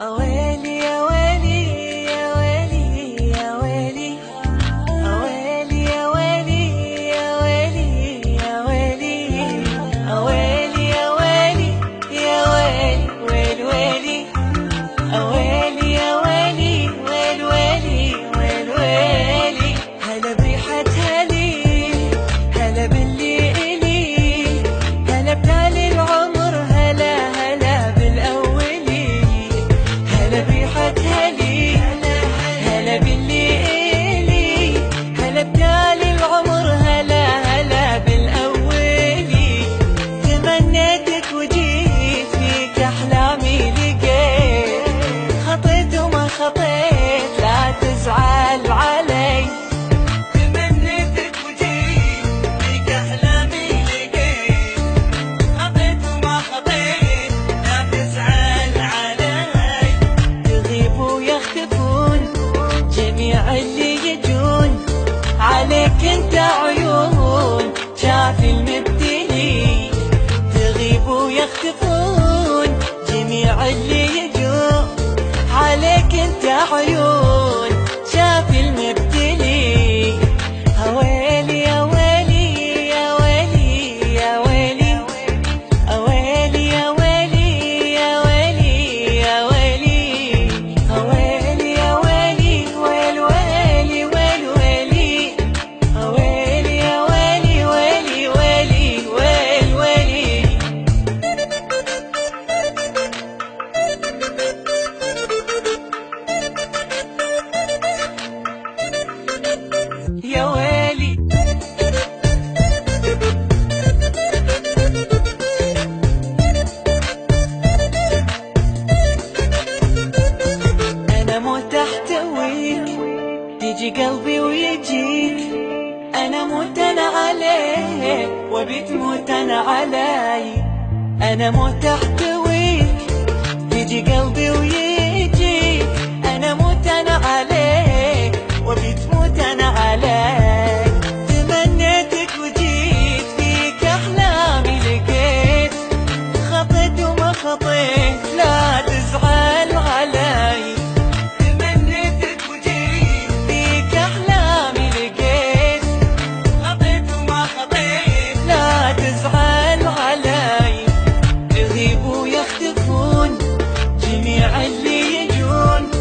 أويلي يا ويلي يا ويلي يا ويلي أويلي يا ويلي يا ويلي يا ويلي أويلي يا ويلي يا ويلي ويل ويلي أويلي يا ويلي ويل ويلي ويل ويلي هلا بريحة هليل هلا باللي إلي هلا بتالي العمر هلا هلا بالأولي هلا بريحة هليل هلا باللي إلي هلا بتالي العمر هلا هلا بالأولي تمنيتك وجيت فيك أحلامي لقيت خطيت وما خطيت لا تزعل علي تمنيتك وجيت فيك أحلامي لقيت خطيت وما خطيت لا تزعل علي يغيب ويختفون جميع اللي يجون عليك انت عيون شاف المبتلي تغيب ويختفون جميع اللي يجون عليك انت عيون شاف المبتلي أويلي يا ويلي يا ويلي يا ويلي أويلي يا ويلي يا ويلي يا ويلي أويلي يا ويلي ويل ويلي ويل ويلي أويلي يا ويلي ويلي ويلي ويل ويلي يا ويلي أنا مت أحتويك يجي قلبي ويجيك أنا مت أنا عليك وبتموت أنا علي أنا مت أحتويك يجي قلبي ويجيك أنا مت أنا عليك وبتموت أنا عليك تمنيتك وجيت فيك أحلامي لقيت خطيت وما خطيت لا تزعل علي تمنيتك وجيت فيك أحلامي لقيت خطيت وما خطيت لا تزعل علي يغيب ويختفون جميع اللي يجون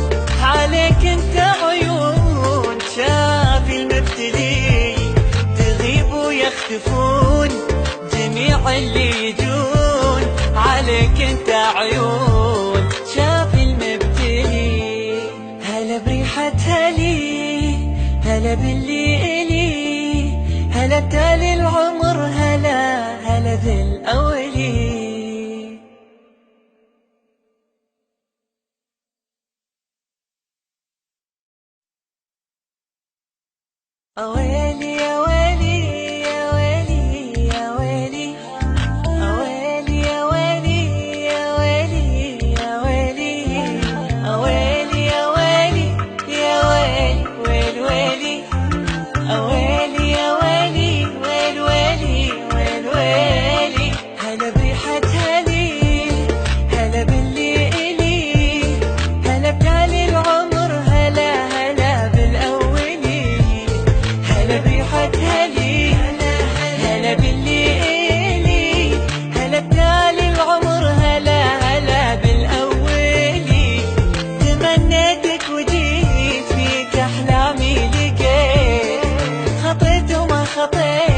عليك انت عيون شاف المبتلي تغيب ويختفون جميع اللي يجون عليك انت عيون شاف المبتلي هلا بريحة هلي هلا باللي إلي هلا بتالي العمر هلا هلا بالأولي أويلي يا ويلي يا ويلي يا ويلي أويلي يا ويلي يا ويلي يا ويلي أويلي يا ويلي يا ويلي ويل ويلي أويلي يا ويلي ويل ويلي ويل ويلي هلا بريحة هليل هلا باللي إلي هلا بتالي العمر هلا هلا بالأولي هلا بريحة هليل هلا باللي إلي هلا بتالي العمر هلا هلا بالأولي تمنيتك وجيت فيك أحلامي لقيت خطيت وما خطيت